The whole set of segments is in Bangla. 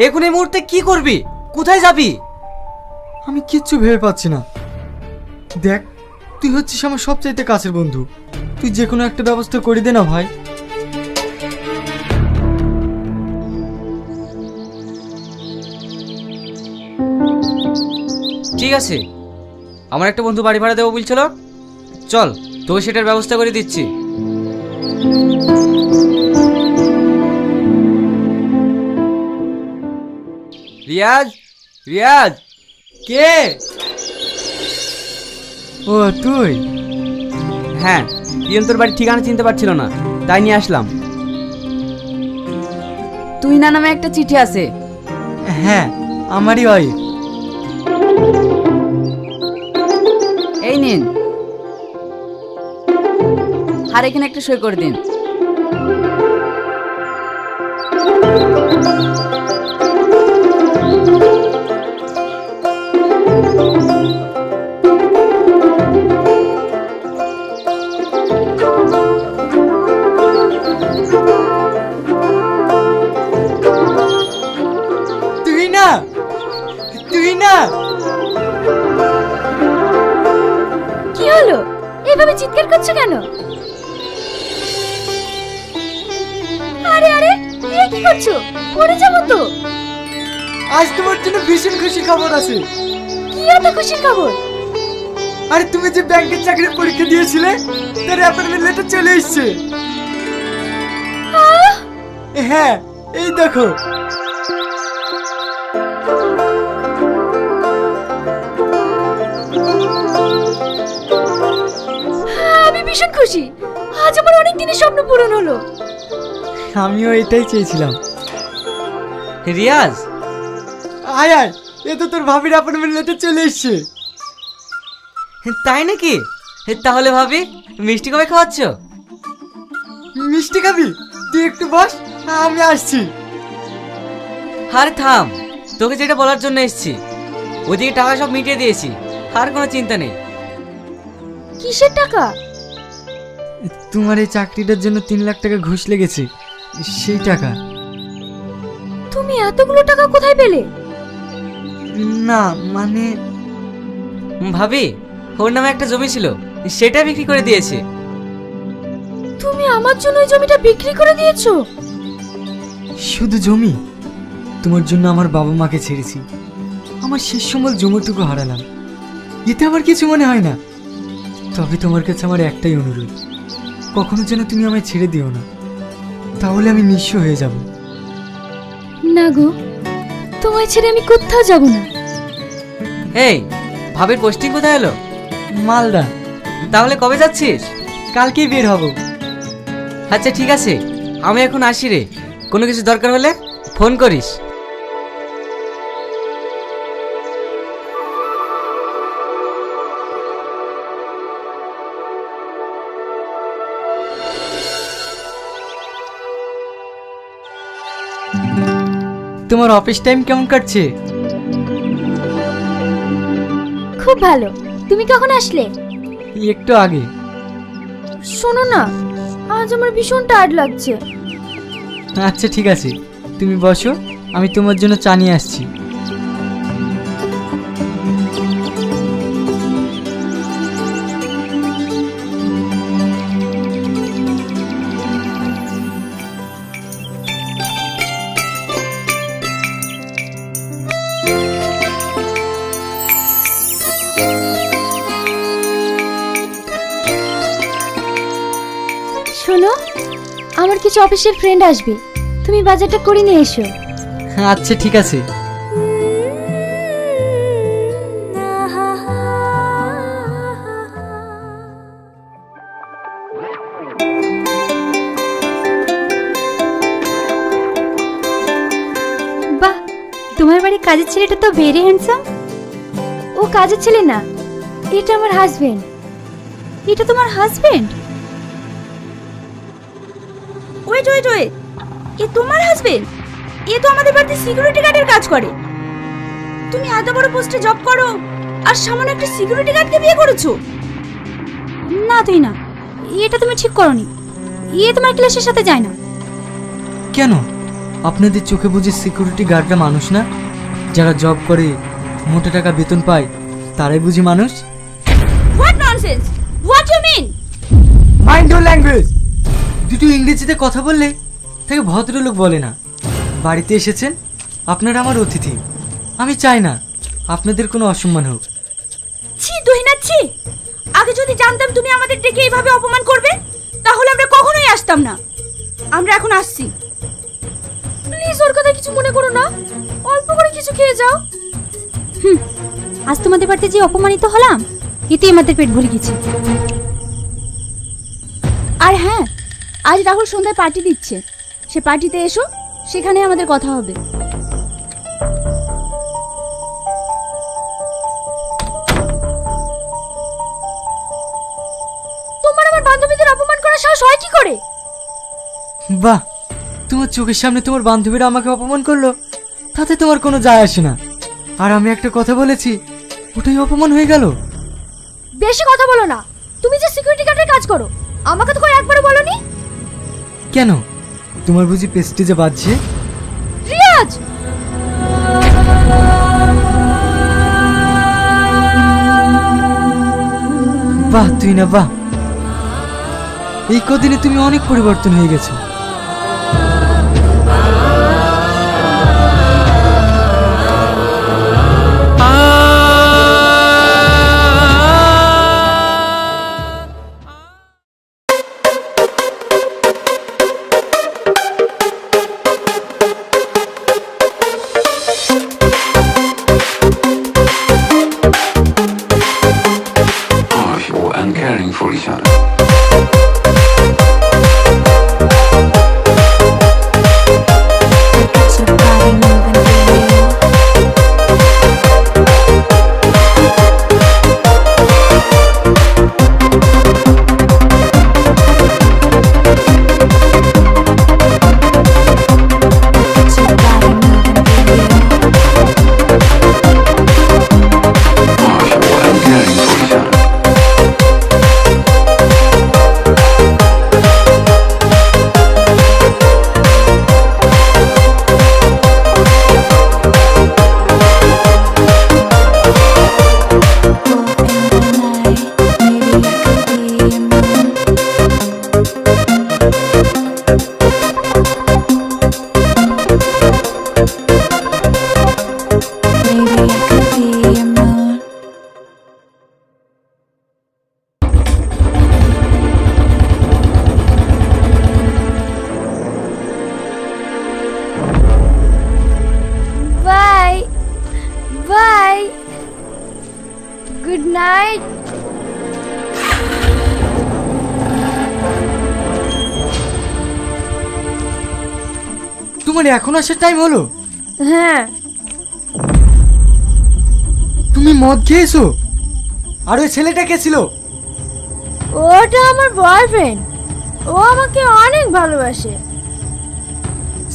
এখন এই মুহূর্তে কি করবি? কোথায় যাবি? আমি কিচ্ছু ভেবে পাচ্ছি না। দেখ, তুই হচ্ছিস আমার সবচাইতে কাছের বন্ধু। তুই যে কোনো একটা ব্যবস্থা করে দে না ভাই। ঠিক আছে, আমার একটা বন্ধু বাড়ি ভাড়া দেবো বলছিল, চল তোকে সেটার ব্যবস্থা করে দিচ্ছি। রিয়াজ, রিয়াজ। কে? ও তুই? হ্যাঁ, ইয়ন তোর বাড়ির ঠিকানা চিনতে পারছিল না, তাই নিয়ে আসলাম। তুই না নামে একটা চিঠি আছে। হ্যাঁ, আমারই ওয়াইফ। এই নিন, আর এখানে একটা সই করে দিন। তুই না, তুই না। কি হলো? এইভাবে চিৎকার করছো কেন? আরে আরে, এ কি করছো? পড়ে যাবো তো। আজ তোমার জন্য ভীষণ খুশি খবর আছে। কি এত খুশির খবর? আরে তুমি যে ব্যাংকের চাকরির পরীক্ষা দিয়েছিলে, তার অ্যাপয়েন্টমেন্ট লেটার চলে এসেছে। আহ! হ্যাঁ, এই দেখো। আমি ভীষণ খুশি। আজ আমার অনেক দিনের স্বপ্ন পূরণ হলো। আমিও এটাই চেয়েছিলাম। রিয়াজ, আয় আয়, এ তো তোর ভাবির অ্যাপয়েন্টমেন্ট লেটার চলে এসেছে। তাই নাকি? তাহলে ভাবি, মিষ্টি কবে খাওয়াচ্ছ? মিষ্টি খাবি? তুই একটু বস, আমি আসছি। আরে থাম, তোকে যেটা বলার জন্য এসেছি। ওদিকে টাকা সব মিটিয়ে দিয়েছি, আর কোনো চিন্তা নেই। কিসের টাকা? তোমার এই চাকরিটার জন্য 3 লাখ টাকা ঘুষ লেগেছে, সেই টাকা। তুমি এতগুলো টাকা কোথায় পেলে? না মানে, ভাবি, ওর নামে একটা জমি ছিল, সেটা বিক্রি করে দিয়েছে। তুমি আমার জন্য ওই জমিটা বিক্রি করে দিয়েছো? শুধু জমি? তোমার জন্য আমার বাবা মাকে ছেড়েছি, আমার শেষ সম্বল জমিটুকু হারালাম। এতে আমার কিছু মনে হয় না। তবে তোমার কাছে আমার একটাই অনুরোধ, কখনো যেন তুমি আমায় ছেড়ে দিও না, তাহলে আমি নিঃস্ব হয়ে যাব। না গো, তোমায় ছেড়ে আমি কোথাও যাব না। এই, ভাবির পোস্টিং কোথায় এলো? মালদা। তাহলে কবে যাচ্ছিস? কালকেই বের হব। আচ্ছা ঠিক আছে, আমি এখন আসি রে। কোনো কিছু দরকার হলে ফোন করিস। তোমার অফিস টাইম কেমন কাটছে? খুব ভালো। তুমি কখন আসলে? একটু আগে। শোনো না, আজ আমার ভীষণ টায়ার্ড লাগছে। আচ্ছা ঠিক আছে, তুমি বসো, আমি তোমার জন্য চা নিয়ে আসছি। শোনো, আমার কিছু অফিসের ফ্রেন্ড আসবে, তুমি বাজারটা করে নিয়ে এসো। আচ্ছা ঠিক আছে। বাহ, তোমার বাড়ির কাজের ছেলেটা তো ভেরি হ্যান্ডসাম। ও কাজের ছেলে না, এটা আমার হাজবেন্ড। এটা তোমার হাজবেন্ড? ওয়েট ওয়েট ওয়েট, এ তোমার হাজবেন্ড? এ তো আমাদের বাড়িতে সিকিউরিটি গার্ডের কাজ করে। তুমি এত বড় পোস্টে জব করো আর সামান্য একটা সিকিউরিটি গার্ডকে বিয়ে করেছো? না তুই না, এটা তুমি ঠিক করনি। তোমার ক্লাসের সাথে যায় না। কেন? আপনাদের চোখে বুঝি সিকিউরিটি গার্ডরা মানুষ না? যারা জব করে মোটা টাকা বেতন পায় তারাই বুঝি মানুষ? What nonsense, what you mean? Mind your language. দুটো ইংরেজিতে কথা বললে তাকে ভদ্রলোক বলে না। বাড়িতে এসেছেন, আপনারা আমার অতিথি। আমি চাই না আপনাদের কোনো অসম্মান হোক। ছি তুহিনা ছি, আগে যদি জানতাম তুমি আমাদের ডেকে এইভাবে অপমান করবে তাহলে আমরা কখনোই আসতাম না। আমরা এখন আসছি। প্লিজ ওর কথা কিছু মনে করো না, অল্প করে কিছু খেয়ে যাও। আজ তোমাদের বাড়িতে যে অপমানিত হলাম এতে আমাদের পেট ভরে গেছে। আর হ্যাঁ, আজ রাহুল সন্ধ্যায় পার্টি দিচ্ছে, সে পার্টিতে এসো, সেখানে আমাদের কথা হবে। তোমার আমার বান্ধবীদের অপমান করার সাহস হয় কি করে? বাহ, তোমার চোখের সামনে তোমার বান্ধবীরা আমাকে অপমান করলো, তাতে তোমার কোনো যায় আসে না। আর আমি একটা কথা বলেছি, ওটাই অপমান হয়ে গেল। বেশি কথা বলো না। তুমি যে সিকিউরিটি গার্ডের কাজ করো, আমাকে তো করে একবারও বলোনি। কেন, তোমার বুঝি পেস্টিজে বাজছে? রিয়াজ, বাহ তুই না বাহ, এই কদিনে তুমি অনেক পরিবর্তন হয়ে গেছো। Powerful and caring for each other. Powerful and caring for each other. Bye bye, good night. তোমার এখন আসার টাইম হলো? হ্যাঁ, তুমি মদ খেয়েছো? আর ওই ছেলেটা কে ছিল? ওটা আমার বয়ফ্রেন্ড, ও আমাকে অনেক ভালোবাসে।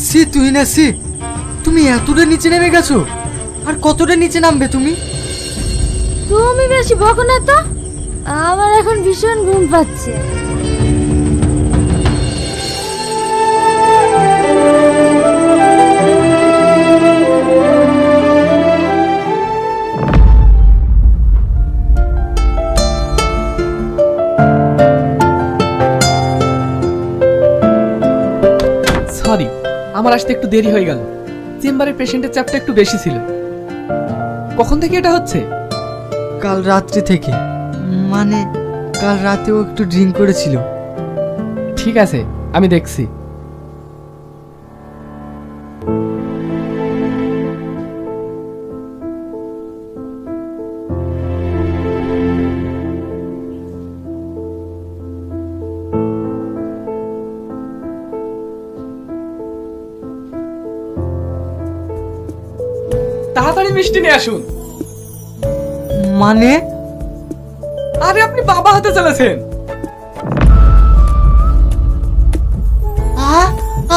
সি তুই না সি, তুমি এতটা নিচে নেমে গেছো? আর কতটা নিচে নামবে তুমি? তুমি বেশি বকো না তো, আমার এখন ভীষণ ঘুম পাচ্ছে। সরি, আমার আসতে একটু দেরি হয়ে গেল। চেম্বারে পেশেন্টের চাপটা একটু বেশি ছিল। কখন থেকে এটা হচ্ছে? কাল রাত্রি থেকে, মানে কাল রাতেও একটু ড্রিঙ্ক করেছিল। ঠিক আছে, আমি দেখছি। তাড়াতাড়ি মিষ্টি নিয়ে আসুন। মানে আরে আপনি বাবা হতে চলেছেন।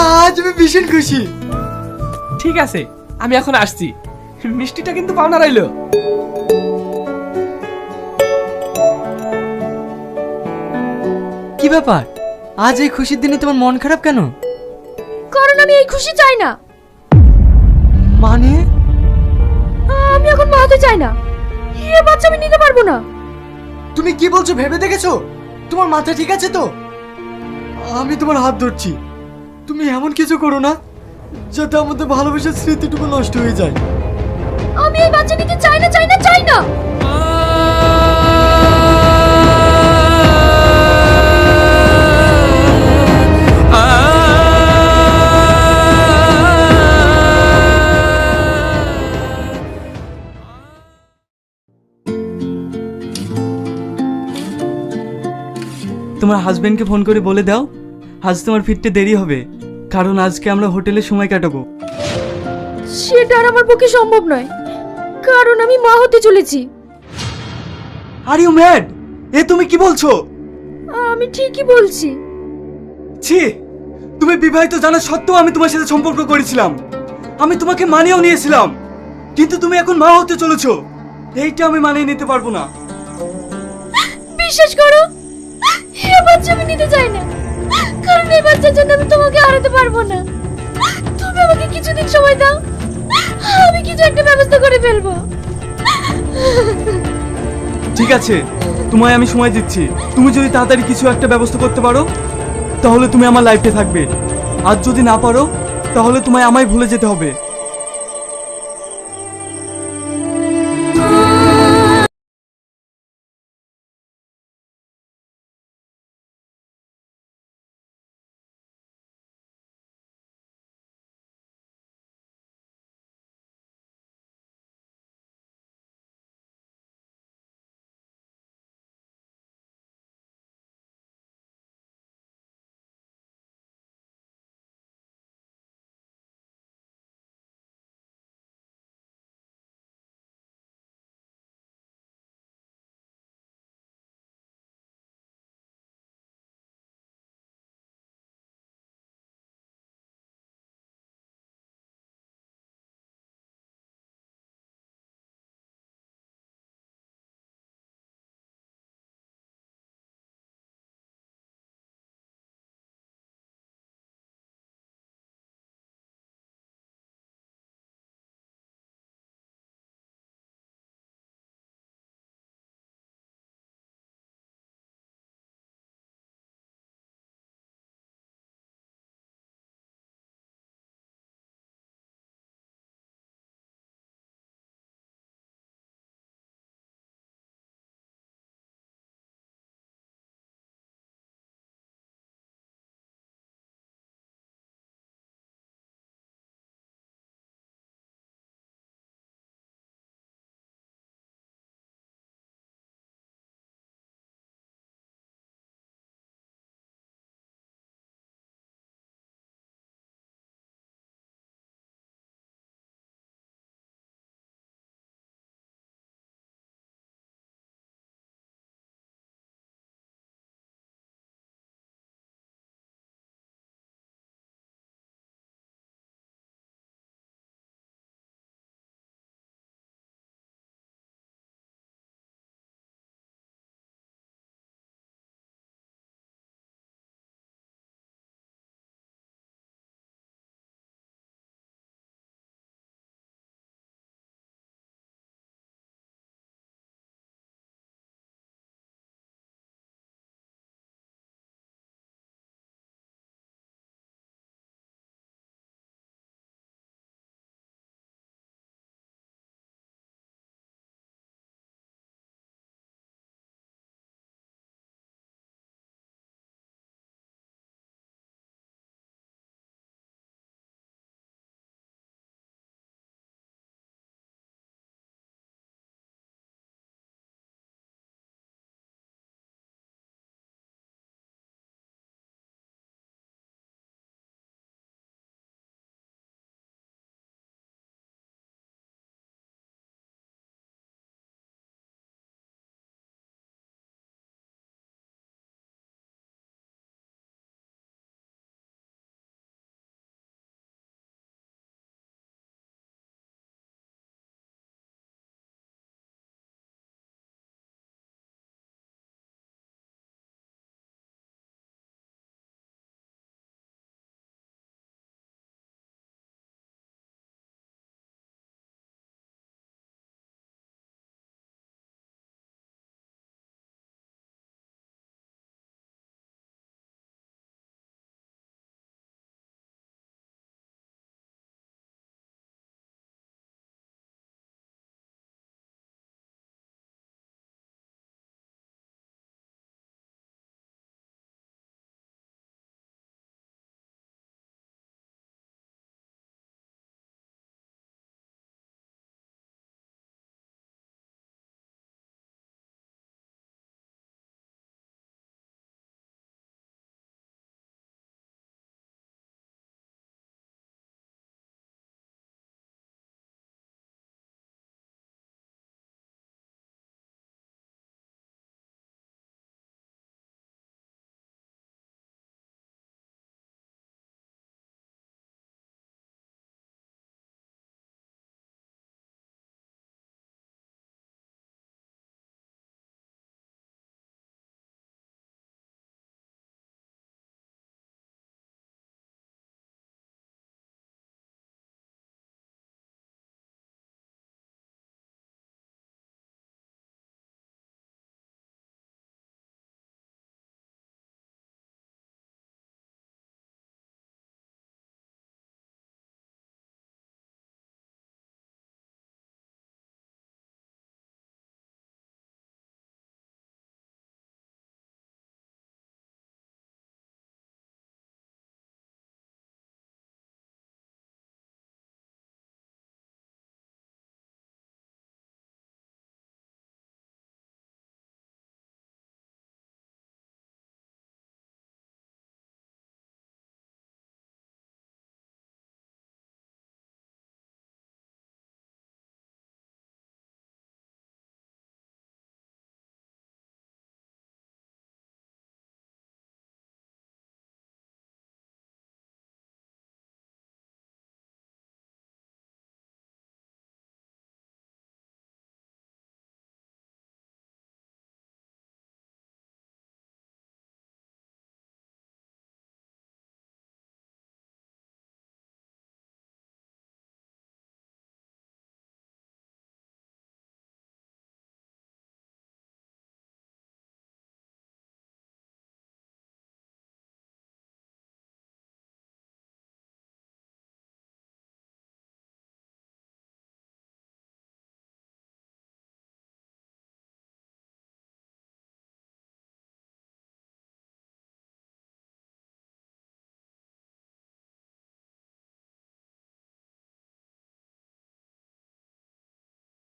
আজ আমি ভীষণ খুশি। ঠিক আছে, আমি এখন আসছি। মিষ্টিটা কিন্তু পাওনা রইলো। কি ব্যাপার, আজ এই খুশির দিনে তোমার মন খারাপ কেন? কারণ আমি এই খুশি চাই না। মানে আমি এখন মা হতে চাই না। এ বাচ্চা আমি নিতে পারবো না। তুমি কি বলছো ভেবে দেখেছো? তোমার মাথা ঠিক আছে তো? আমি তোমার হাত ধরছি, তুমি এমন কিছু করো না যাতে আমাদের ভালোবাসার স্মৃতিটুকু নষ্ট হয়ে যায়। আমি এই বাচ্চা নিতে চাই না, চাই না, চাই না। তোমার হাজবেন্ডকে ফোন করে বলে দাও আজ তোমার ফিরতে দেরি হবে, কারণ আজকে আমরা হোটেলে সময় কাটাবো। সেটা আর আমার পক্ষে সম্ভব নয়, কারণ আমি মা হতে চলেছি। Are you mad? এ তুমি কি বলছো? আমি ঠিকই বলছি। ছি, তুমি বিবাহিত জানা সত্ত্বেও আমি তোমার সাথে সম্পর্ক করেছিলাম, আমি তোমাকে মানিয়েও নিয়েছিলাম, কিন্তু তুমি এখন মা হতে চলেছো, এইটা আমি মানিয়ে নিতে পারবো না। বিশ্বাস করো, এই বাচ্চা আমি নিতে চাই না, কারণ এই বাচ্চার জন্য আমি তোমাকে হারাতে পারবো না। তুমি আমাকে কিছুদিন সময় দাও, আমি কিছু একটা ব্যবস্থা করে ফেলবো। ঠিক আছে, তোমায় আমি সময় দিচ্ছি, তুমি যদি তাড়াতাড়ি কিছু একটা ব্যবস্থা করতে পারো তাহলে তুমি আমার লাইফে থাকবে, আর যদি না পারো তাহলে তোমায় আমায় ভুলে যেতে হবে।